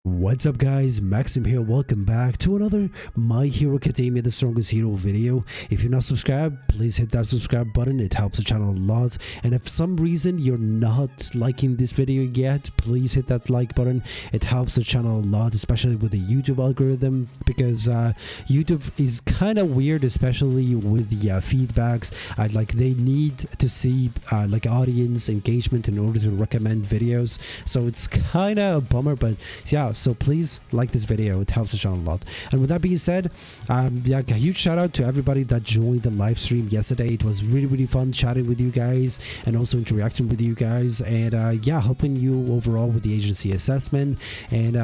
What's up guys, Maxim here. Welcome back to another My Hero Academia The Strongest Hero video. If you're not subscribed, please hit that subscribe button. It helps the channel a lot. And if for some reason you're not liking this video yet, please hit that like button. It helps the channel a lot, especially with the YouTube algorithm, because YouTube is kind of weird, especially with the feedbacks. Like they need to see like audience engagement in order to recommend videos. So it's kind of a bummer, but yeah. So please like this video, it helps the channel a lot. And with that being said, yeah, a huge shout out to everybody that joined the live stream yesterday. It was really fun chatting with you guys and also interacting with you guys, and yeah, helping you overall with the agency assessment. And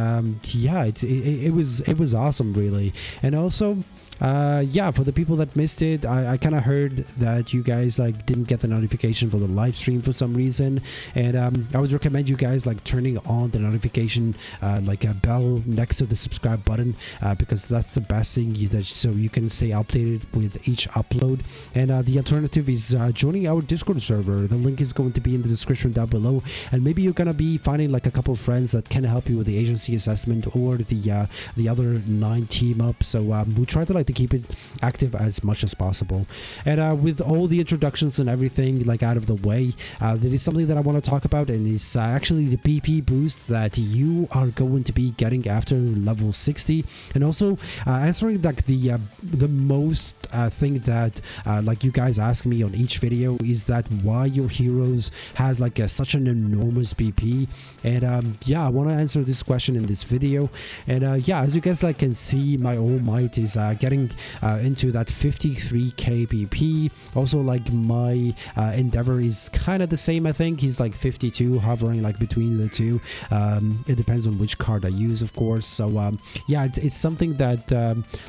yeah, it was awesome, really. And also yeah, for the people that missed it, I kind of heard that you guys like didn't get the notification for the live stream for some reason, and I would recommend you guys like turning on the notification like a bell next to the subscribe button, because that's the best thing so you can stay updated with each upload. And the alternative is joining our Discord server. The link is going to be in the description down below, and maybe you're gonna be finding like a couple of friends that can help you with the agency assessment or the other 9 team up. So we try to like to keep it active as much as possible. And with all the introductions and everything like out of the way, there is something that I want to talk about, and it's actually the BP boost that you are going to be getting after level 60, and also answering like the most thing that like you guys ask me on each video is that why your heroes has like such an enormous BP. And yeah, I want to answer this question in this video. And yeah, as you guys like can see, my All Might is getting into that 53k BP. Also, like my Endeavor is kind of the same. I think he's like 52, hovering like between the two. It depends on which card I use, of course. So yeah, it's something that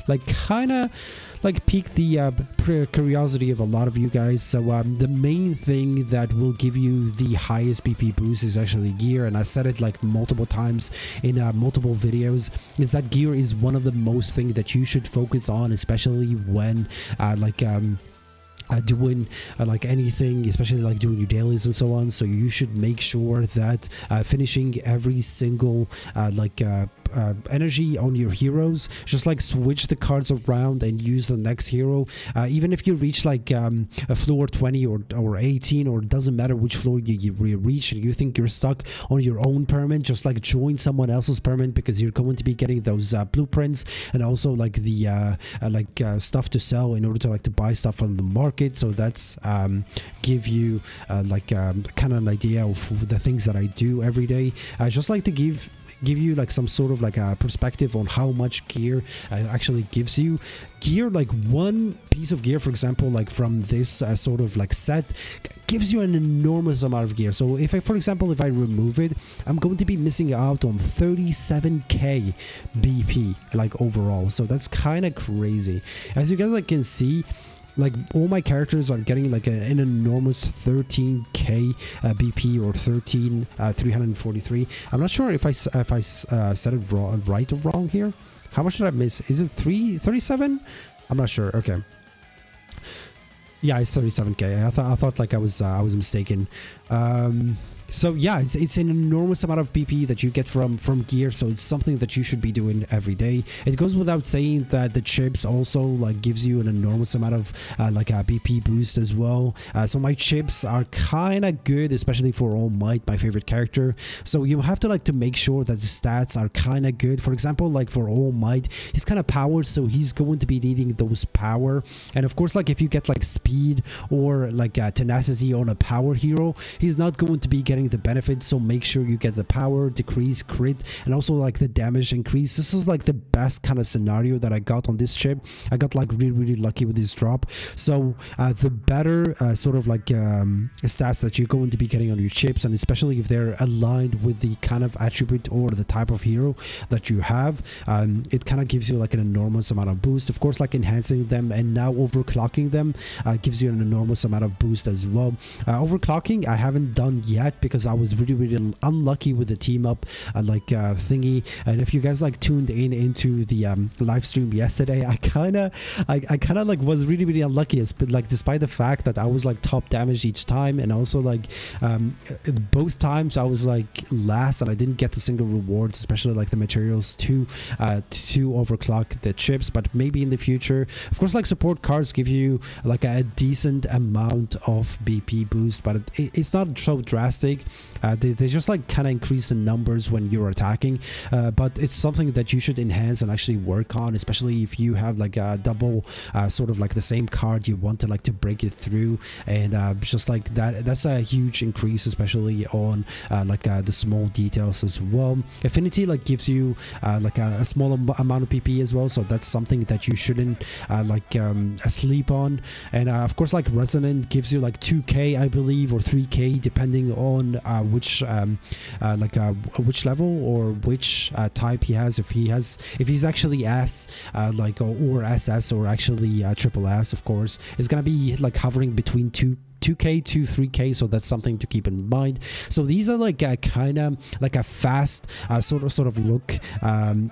like kind of like piqued the curiosity of a lot of you guys. So the main thing that will give you the highest BP boost is actually gear, and I said it like multiple times in multiple videos, is that gear is one of the most things that you should focus on, especially when like doing like anything, especially like doing your dailies and so on. So you should make sure that finishing every single like energy on your heroes, just like switch the cards around and use the next hero. Even if you reach like a floor 20 or 18, or it doesn't matter which floor you reach and you think you're stuck on your own permanent, just like join someone else's permanent, because you're going to be getting those blueprints and also like the stuff to sell in order to like to buy stuff on the market. So that's give you like kind of an idea of the things that I do every day. I just like to give you like some sort of like a perspective on how much gear actually gives you. Gear, like one piece of gear, for example, like from this sort of like set, gives you an enormous amount of gear. So if I, for example, if I remove it, I'm going to be missing out on 37k BP like overall. So that's kind of crazy. As you guys like can see, like all my characters are getting like an enormous 13k BP, or 343. I'm not sure if I said it wrong, right or wrong here. How much did I miss? Is it 337? I'm not sure. Okay. Yeah, it's 37k. I thought like I was mistaken. So yeah, it's an enormous amount of BP that you get from gear, so it's something that you should be doing every day. It goes without saying that the chips also like gives you an enormous amount of like a BP boost as well. So my chips are kind of good, especially for All Might, my favorite character. So you have to like to make sure that the stats are kind of good. For example, like for All Might, he's kind of powered, so he's going to be needing those power. And of course, like if you get like speed or like tenacity on a power hero, he's not going to be getting the benefits. So make sure you get the power, decrease, crit, and also like the damage increase. This is like the best kind of scenario that I got on this chip. I got like really lucky with this drop. So the better sort of like stats that you're going to be getting on your chips, and especially if they're aligned with the kind of attribute or the type of hero that you have, it kind of gives you like an enormous amount of boost. Of course, like enhancing them and now overclocking them gives you an enormous amount of boost as well. Overclocking I haven't done yet, because I was really unlucky with the team up thingy. And if you guys like tuned in into the live stream yesterday, I kind of like was really unlucky. But like despite the fact that I was like top damage each time, and also like both times I was like last and I didn't get the single rewards, especially like the materials to overclock the chips. But maybe in the future, of course, like support cards give you like a decent amount of BP boost, but it's not so drastic. They just like kind of increase the numbers when you're attacking, but it's something that you should enhance and actually work on, especially if you have like a double sort of like the same card, you want to like to break it through. And just like that's a huge increase, especially on the small details as well. Affinity like gives you like a small amount of PP as well, so that's something that you shouldn't sleep on. And of course, like Resonant gives you like 2k, I believe, or 3k, depending on which level or which type he has. If he's actually S or SS, or actually triple S, of course, it's gonna be like hovering between 2k to 3k, so that's something to keep in mind. So these are like kind of like a fast sort of look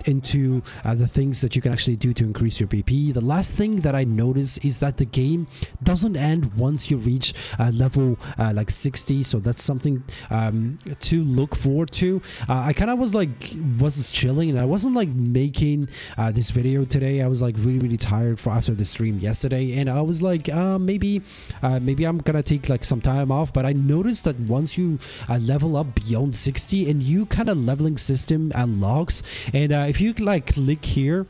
into the things that you can actually do to increase your PP. The last thing that I noticed is that the game doesn't end once you reach level like 60, so that's something to look forward to. I kind of was chilling, and I wasn't like making this video today. I was like really tired after the stream yesterday, and I was like maybe I'm gonna take like some time off. But I noticed that once you level up beyond 60, a new kind of leveling system unlocks, and if you like click here,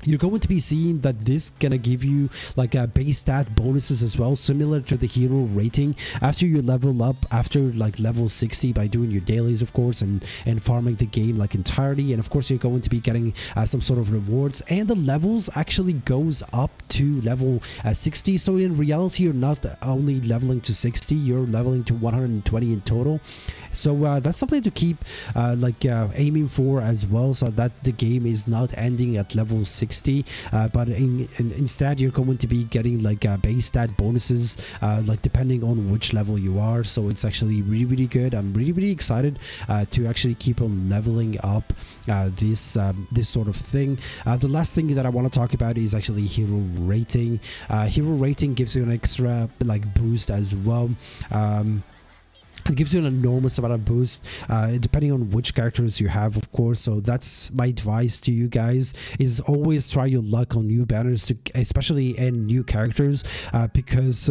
you're going to be seeing that this gonna give you like base stat bonuses as well, similar to the hero rating, after you level up after like level 60 by doing your dailies, of course, and farming the game like entirely. And of course, you're going to be getting some sort of rewards, and the levels actually goes up to level 60. So in reality, you're not only leveling to 60, you're leveling to 120 in total. So that's something to keep aiming for as well, so that the game is not ending at level 60, but instead you're going to be getting like base stat bonuses like depending on which level you are. So it's actually really good. I'm really excited to actually keep on leveling up this sort of thing. The last thing that I want to talk about is actually hero rating. Hero rating gives you an extra like boost as well. It gives you an enormous amount of boost depending on which characters you have, of course. So that's my advice to you guys, is always try your luck on new banners, especially in new characters, because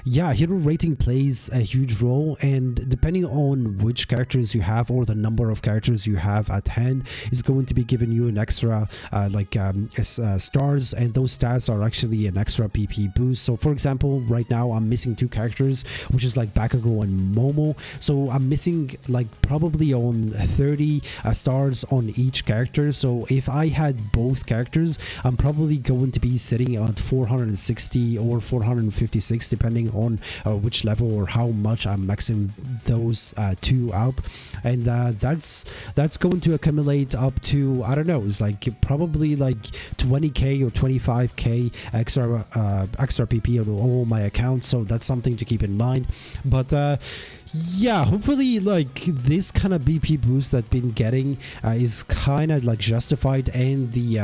yeah, hero rating plays a huge role, and depending on which characters you have or the number of characters you have at hand is going to be giving you an extra stars, and those stats are actually an extra PP boost. So for example, right now I'm missing 2 characters, which is like Bakugo and Momo. So I'm missing like probably on 30 stars on each character. So if I had both characters, I'm probably going to be sitting at 460 or 456, depending on which level or how much I'm maxing those 2 up. And that's going to accumulate up to, I don't know, it's like probably like 20k or 25k extra PP on all my accounts. So that's something to keep in mind. But yeah, hopefully like this kind of BP boost that been getting is kind of like justified, and the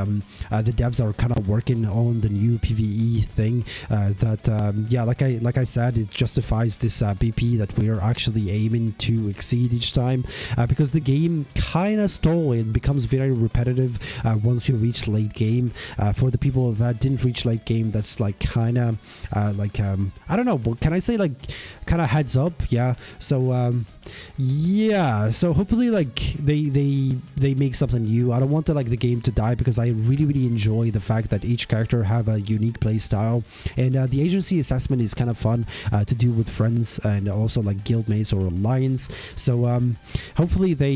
devs are kind of working on the new PvE thing that yeah, like I said, it justifies this BP that we are actually aiming to exceed each time, because the game kind of stole. It becomes very repetitive once you reach late game. For the people that didn't reach late game, that's like kind of I don't know, what can I say, like kind of heads up. Yeah, so yeah, so hopefully like they make something new. I don't want like the game to die, because I really enjoy the fact that each character have a unique play style, and the agency assessment is kind of fun to do with friends and also like guildmates or alliance. So hopefully they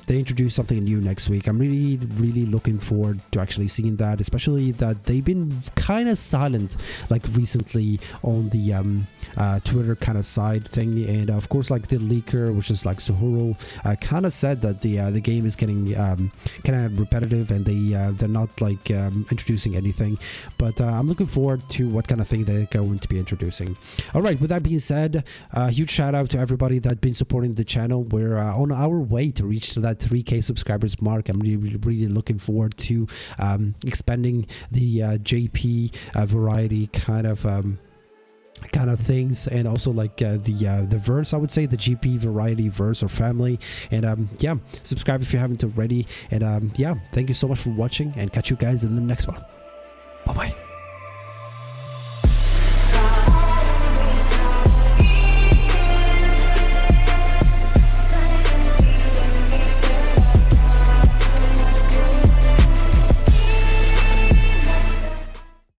introduce something new next week. I'm really looking forward to actually seeing that, especially that they've been kind of silent like recently on the Twitter kind of side thing, and of course like the leaker, which is like Suhuro, kind of said that the game is getting kind of repetitive, and they're not like introducing anything. But I'm looking forward to what kind of thing they're going to be introducing. All right, with that being said, huge shout out to everybody that's been supporting the channel. We're on our way to reach that 3K subscribers mark. I'm really looking forward to expanding the JP variety kind of things, and also like the verse, I would say the JPVariety verse or family. And yeah, subscribe if you haven't already. And yeah, thank you so much for watching, and catch you guys in the next one.